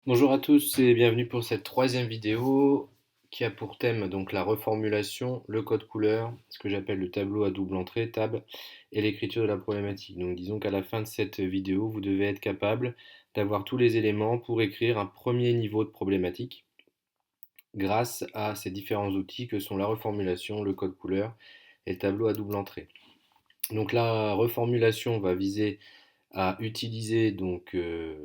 Bonjour à tous et bienvenue pour cette troisième vidéo qui a pour thème donc la reformulation, le code couleur, ce que j'appelle le tableau à double entrée, tab, et l'écriture de la problématique. Donc disons qu'à la fin de cette vidéo, vous devez être capable d'avoir tous les éléments pour écrire un premier niveau de problématique grâce à ces différents outils que sont la reformulation, le code couleur et le tableau à double entrée. Donc la reformulation va viser à utiliser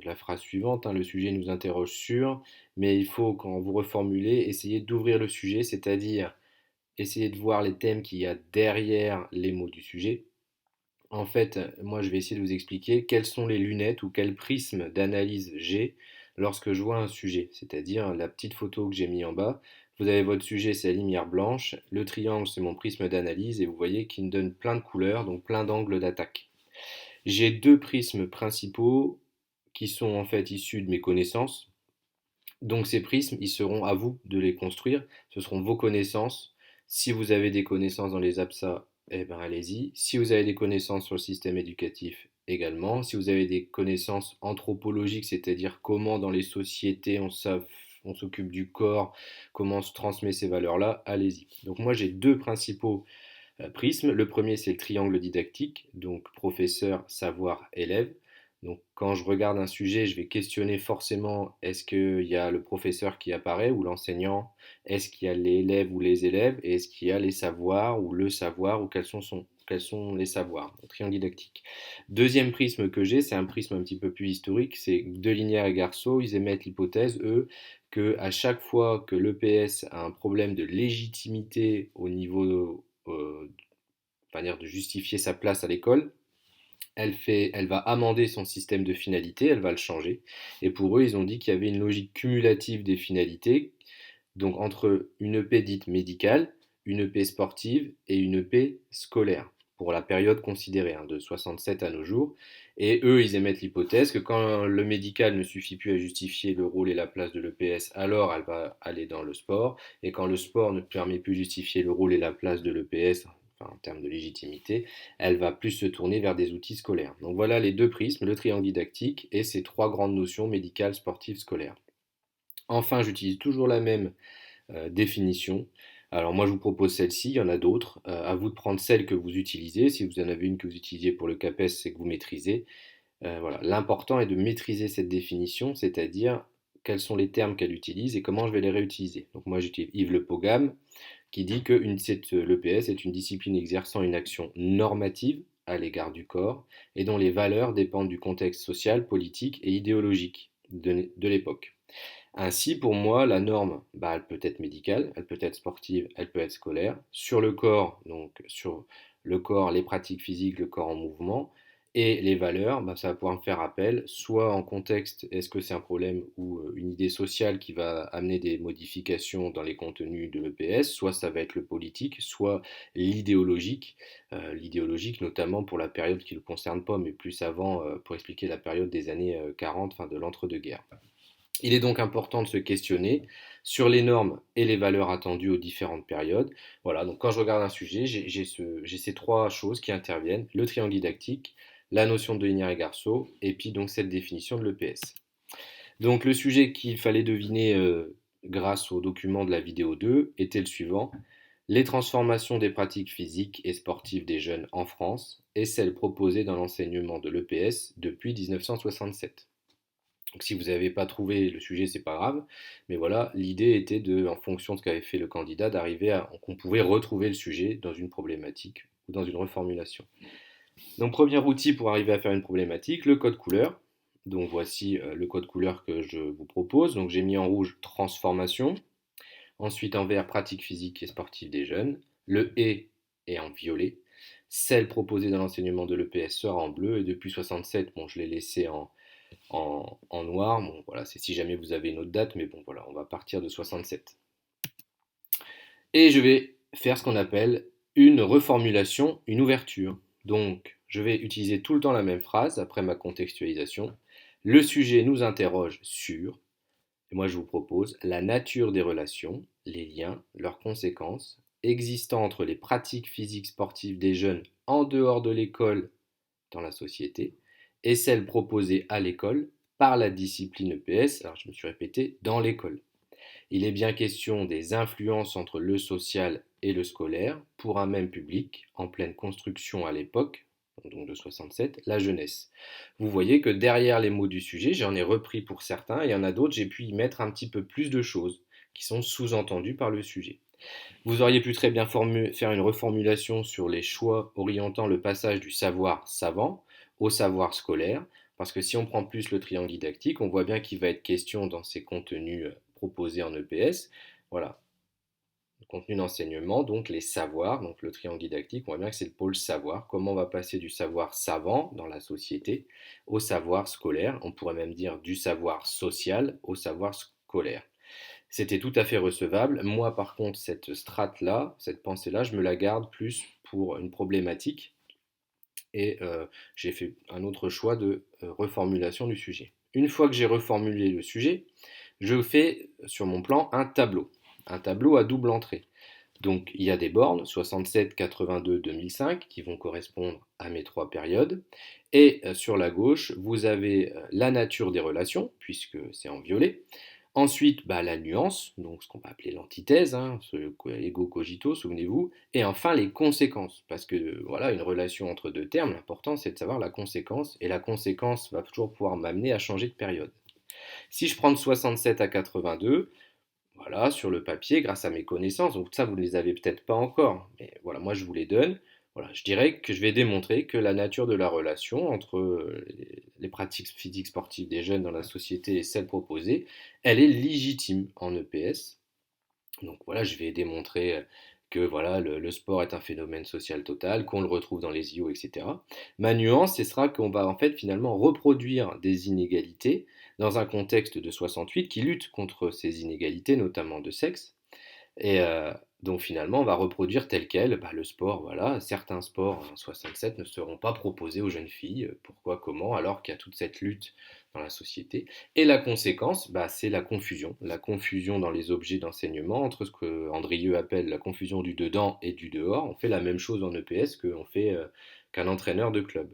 la phrase suivante, hein, le sujet nous interroge sur, mais il faut quand vous reformulez, essayer d'ouvrir le sujet, c'est-à-dire essayer de voir les thèmes qu'il y a derrière les mots du sujet. En fait, moi je vais essayer de vous expliquer quelles sont les lunettes ou quel prisme d'analyse j'ai lorsque je vois un sujet, c'est-à-dire la petite photo que j'ai mis en bas. Vous avez votre sujet, c'est la lumière blanche, le triangle, c'est mon prisme d'analyse, et vous voyez qu'il me donne plein de couleurs, donc plein d'angles d'attaque. J'ai deux prismes principaux qui sont en fait issus de mes connaissances. Donc ces prismes, ils seront à vous de les construire. Ce seront vos connaissances. Si vous avez des connaissances dans les APSA, eh ben allez-y. Si vous avez des connaissances sur le système éducatif, également. Si vous avez des connaissances anthropologiques, c'est-à-dire comment dans les sociétés on s'occupe du corps, comment on se transmet ces valeurs-là, allez-y. Donc moi j'ai deux principaux prismes. Le premier, c'est le triangle didactique, donc professeur, savoir, élève. Donc quand je regarde un sujet, je vais questionner forcément est-ce qu'il y a le professeur qui apparaît ou l'enseignant, est-ce qu'il y a l'élève ou les élèves, et est-ce qu'il y a les savoirs ou le savoir ou quels sont les savoirs, le triangle didactique. Deuxième prisme que j'ai, c'est un prisme un petit peu plus historique, c'est Delinière et Garceau, ils émettent l'hypothèse, eux, que à chaque fois que l'EPS a un problème de légitimité au niveau manière de justifier sa place à l'école, elle va amender son système de finalité, elle va le changer. Et pour eux, ils ont dit qu'il y avait une logique cumulative des finalités, donc entre une EP dite médicale, une EP sportive et une EP scolaire, pour la période considérée, hein, de 67 à nos jours. Et eux, ils émettent l'hypothèse que quand le médical ne suffit plus à justifier le rôle et la place de l'EPS, alors elle va aller dans le sport. Et quand le sport ne permet plus de justifier le rôle et la place de l'EPS, enfin, en termes de légitimité, elle va plus se tourner vers des outils scolaires. Donc voilà les deux prismes, le triangle didactique et ces trois grandes notions médicales, sportives, scolaires. Enfin, j'utilise toujours la même définition. Alors moi je vous propose celle-ci, il y en a d'autres. À vous de prendre celle que vous utilisez. Si vous en avez une que vous utilisez pour le CAPES, c'est que vous maîtrisez. Voilà. L'important est de maîtriser cette définition, c'est-à-dire quels sont les termes qu'elle utilise et comment je vais les réutiliser. Donc moi j'utilise Yves Le Pogam qui dit que l'EPS est une discipline exerçant une action normative à l'égard du corps et dont les valeurs dépendent du contexte social, politique et idéologique de l'époque. Ainsi, pour moi, la norme, bah, elle peut être médicale, elle peut être sportive, elle peut être scolaire. Sur le corps, donc sur le corps, les pratiques physiques, le corps en mouvement, et les valeurs, bah, ça va pouvoir me faire appel, soit en contexte, est-ce que c'est un problème ou une idée sociale qui va amener des modifications dans les contenus de l'EPS, soit ça va être le politique, soit l'idéologique notamment pour la période qui ne le concerne pas, mais plus avant, pour expliquer la période des années 40, enfin de l'entre-deux-guerres. Il est donc important de se questionner sur les normes et les valeurs attendues aux différentes périodes. Voilà, donc quand je regarde un sujet, j'ai ces trois choses qui interviennent, le triangle didactique, la notion de linéaire et garceau, et puis donc cette définition de l'EPS. Donc le sujet qu'il fallait deviner grâce au document de la vidéo 2 était le suivant: les transformations des pratiques physiques et sportives des jeunes en France et celles proposées dans l'enseignement de l'EPS depuis 1967. Donc si vous n'avez pas trouvé le sujet, c'est pas grave. Mais voilà, l'idée était de, en fonction de ce qu'avait fait le candidat, d'arriver à qu'on pouvait retrouver le sujet dans une problématique ou dans une reformulation. Donc premier outil pour arriver à faire une problématique, le code couleur. Donc voici le code couleur que je vous propose. Donc j'ai mis en rouge transformation, ensuite en vert pratique physique et sportive des jeunes, le et est en violet, celle proposée dans l'enseignement de l'EPS sera en bleu et depuis 67, bon je l'ai laissé en noir. Bon, voilà, c'est si jamais vous avez une autre date, mais bon, voilà, on va partir de 67. Et je vais faire ce qu'on appelle une reformulation, une ouverture. Donc, je vais utiliser tout le temps la même phrase après ma contextualisation. Le sujet nous interroge sur, et moi je vous propose, la nature des relations, les liens, leurs conséquences, existant entre les pratiques physiques sportives des jeunes en dehors de l'école dans la société, et celles proposées à l'école par la discipline EPS, alors je me suis répété, dans l'école. Il est bien question des influences entre le social et le scolaire pour un même public, en pleine construction à l'époque, donc de 67, la jeunesse. Vous voyez que derrière les mots du sujet, j'en ai repris pour certains, et il y en a d'autres, j'ai pu y mettre un petit peu plus de choses qui sont sous-entendues par le sujet. Vous auriez pu très bien faire une reformulation sur les choix orientant le passage du savoir savant au savoir scolaire, parce que si on prend plus le triangle didactique, on voit bien qu'il va être question dans ces contenus proposés en EPS, voilà, le contenu d'enseignement, donc les savoirs, donc le triangle didactique, on voit bien que c'est le pôle savoir, comment on va passer du savoir savant dans la société au savoir scolaire, on pourrait même dire du savoir social au savoir scolaire. C'était tout à fait recevable. Moi, par contre, cette strate-là, cette pensée-là, je me la garde plus pour une problématique et j'ai fait un autre choix de reformulation du sujet. Une fois que j'ai reformulé le sujet, je fais sur mon plan un tableau à double entrée. Donc il y a des bornes 67, 82, 2005 qui vont correspondre à mes trois périodes. Et sur la gauche, vous avez la nature des relations, puisque c'est en violet. Ensuite, la nuance, donc ce qu'on va appeler l'antithèse, hein, ego cogito, souvenez-vous. Et enfin, les conséquences, parce que voilà, une relation entre deux termes, l'important c'est de savoir la conséquence, et la conséquence va toujours pouvoir m'amener à changer de période. Si je prends de 67 à 82, voilà, sur le papier, grâce à mes connaissances, donc ça vous ne les avez peut-être pas encore, mais voilà, moi je vous les donne. Voilà, je dirais que je vais démontrer que la nature de la relation entre les pratiques physiques sportives des jeunes dans la société et celles proposées, elle est légitime en EPS. Donc voilà, je vais démontrer que voilà, le sport est un phénomène social total, qu'on le retrouve dans les IO, etc. Ma nuance, ce sera qu'on va en fait finalement reproduire des inégalités dans un contexte de 68 qui lutte contre ces inégalités, notamment de sexe. Et donc finalement, on va reproduire tel quel le sport. Voilà, certains sports en 67 ne seront pas proposés aux jeunes filles. Pourquoi, comment, alors qu'il y a toute cette lutte dans la société. Et la conséquence, c'est la confusion dans les objets d'enseignement entre ce que Andrieux appelle la confusion du dedans et du dehors. On fait la même chose en EPS qu'un entraîneur de club.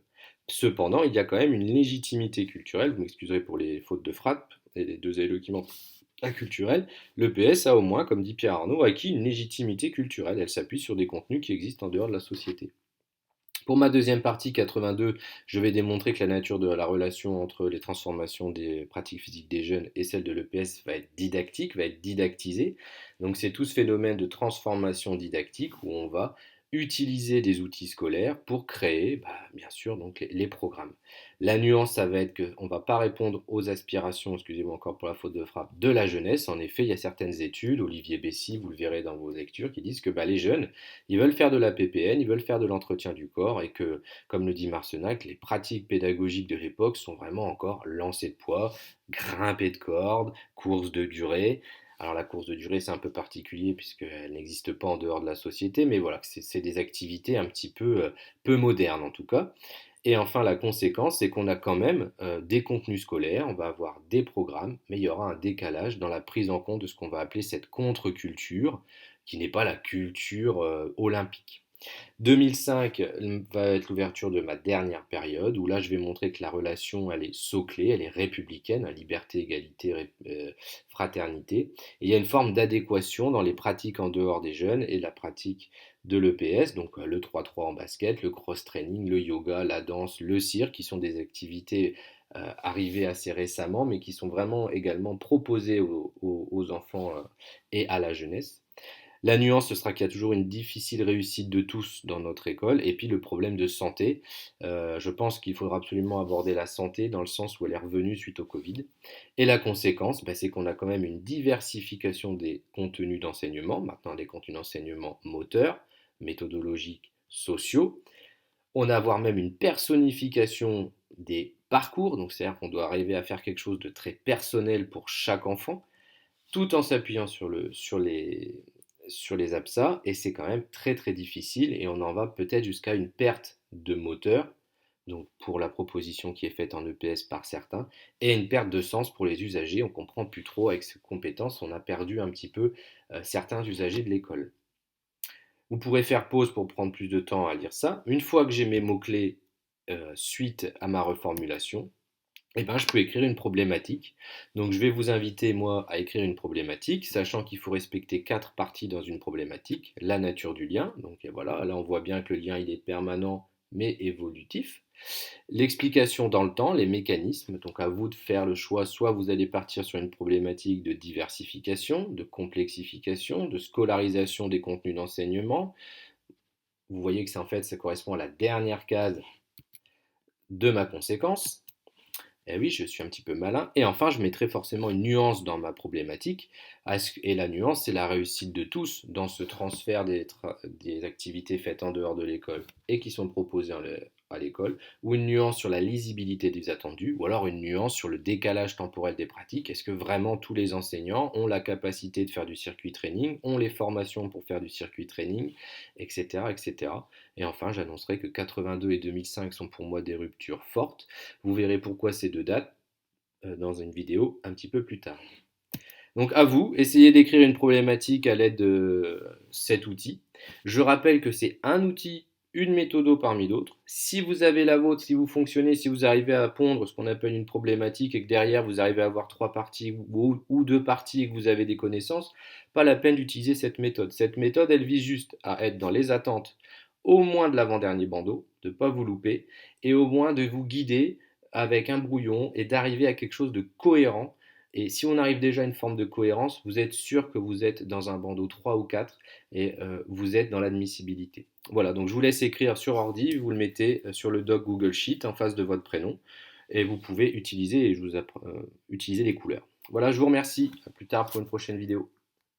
Cependant, il y a quand même une légitimité culturelle. Vous m'excuserez pour les fautes de frappe et les deux élèves qui manquent culturelle, l'EPS a au moins, comme dit Pierre Arnaud, acquis une légitimité culturelle. Elle s'appuie sur des contenus qui existent en dehors de la société. Pour ma deuxième partie, 82, je vais démontrer que la nature de la relation entre les transformations des pratiques physiques des jeunes et celle de l'EPS va être didactique, va être didactisée. Donc c'est tout ce phénomène de transformation didactique où on va utiliser des outils scolaires pour créer, bien sûr, donc les programmes. La nuance, ça va être qu'on ne va pas répondre aux aspirations, excusez-moi encore pour la faute de frappe, de la jeunesse. En effet, il y a certaines études, Olivier Bessy, vous le verrez dans vos lectures, qui disent que les jeunes, ils veulent faire de la PPN, ils veulent faire de l'entretien du corps et que, comme le dit Marcenac, les pratiques pédagogiques de l'époque sont vraiment encore lancer de poids, grimper de cordes, course de durée. Alors la course de durée, c'est un peu particulier puisqu'elle n'existe pas en dehors de la société, mais voilà, c'est des activités un petit peu modernes en tout cas. Et enfin, la conséquence, c'est qu'on a quand même des contenus scolaires, on va avoir des programmes, mais il y aura un décalage dans la prise en compte de ce qu'on va appeler cette contre-culture, qui n'est pas la culture olympique. 2005 va être l'ouverture de ma dernière période, où là je vais montrer que la relation elle est soclée, elle est républicaine, hein, liberté, égalité, fraternité. Et il y a une forme d'adéquation dans les pratiques en dehors des jeunes et la pratique de l'EPS, donc le 3-3 en basket, le cross-training, le yoga, la danse, le cirque, qui sont des activités arrivées assez récemment, mais qui sont vraiment également proposées aux enfants et à la jeunesse. La nuance, ce sera qu'il y a toujours une difficile réussite de tous dans notre école, et puis le problème de santé. Je pense qu'il faudra absolument aborder la santé dans le sens où elle est revenue suite au Covid. Et la conséquence, c'est qu'on a quand même une diversification des contenus d'enseignement, maintenant des contenus d'enseignement moteurs, méthodologiques, sociaux. On a voire même une personnification des parcours, donc c'est-à-dire qu'on doit arriver à faire quelque chose de très personnel pour chaque enfant, tout en s'appuyant sur les APSA, et c'est quand même très très difficile, et on en va peut-être jusqu'à une perte de moteur, donc pour la proposition qui est faite en EPS par certains, et une perte de sens pour les usagers, on comprend plus trop avec ces compétences, on a perdu un petit peu certains usagers de l'école. Vous pourrez faire pause pour prendre plus de temps à lire ça. Une fois que j'ai mes mots-clés suite à ma reformulation, eh ben, je peux écrire une problématique. Donc, je vais vous inviter, moi, à écrire une problématique, sachant qu'il faut respecter 4 parties dans une problématique. La nature du lien, donc et voilà, là on voit bien que le lien il est permanent mais évolutif. L'explication dans le temps, les mécanismes, donc à vous de faire le choix, soit vous allez partir sur une problématique de diversification, de complexification, de scolarisation des contenus d'enseignement. Vous voyez que c'est en fait, ça correspond à la dernière case de ma conséquence. Eh oui, je suis un petit peu malin. Et enfin, je mettrai forcément une nuance dans ma problématique. Et la nuance, c'est la réussite de tous dans ce transfert des activités faites en dehors de l'école et qui sont proposées à l'école, ou une nuance sur la lisibilité des attendus, ou alors une nuance sur le décalage temporel des pratiques. Est-ce que vraiment tous les enseignants ont la capacité de faire du circuit training, ont les formations pour faire du circuit training, etc., etc. Et enfin, j'annoncerai que 82 et 2005 sont pour moi des ruptures fortes. Vous verrez pourquoi ces deux dates dans une vidéo un petit peu plus tard. Donc à vous, essayez d'écrire une problématique à l'aide de cet outil. Je rappelle que c'est un outil, une méthode parmi d'autres. Si vous avez la vôtre, si vous fonctionnez, si vous arrivez à pondre ce qu'on appelle une problématique et que derrière vous arrivez à avoir 3 parties ou 2 parties et que vous avez des connaissances, pas la peine d'utiliser cette méthode. Cette méthode, elle vise juste à être dans les attentes au moins de l'avant-dernier bandeau, de ne pas vous louper, et au moins de vous guider avec un brouillon et d'arriver à quelque chose de cohérent. Et si on arrive déjà à une forme de cohérence, vous êtes sûr que vous êtes dans un bandeau 3 ou 4 et vous êtes dans l'admissibilité. Voilà, donc je vous laisse écrire sur ordi, vous le mettez sur le doc Google Sheet en face de votre prénom et vous pouvez utiliser, utiliser les couleurs. Voilà, je vous remercie. À plus tard pour une prochaine vidéo.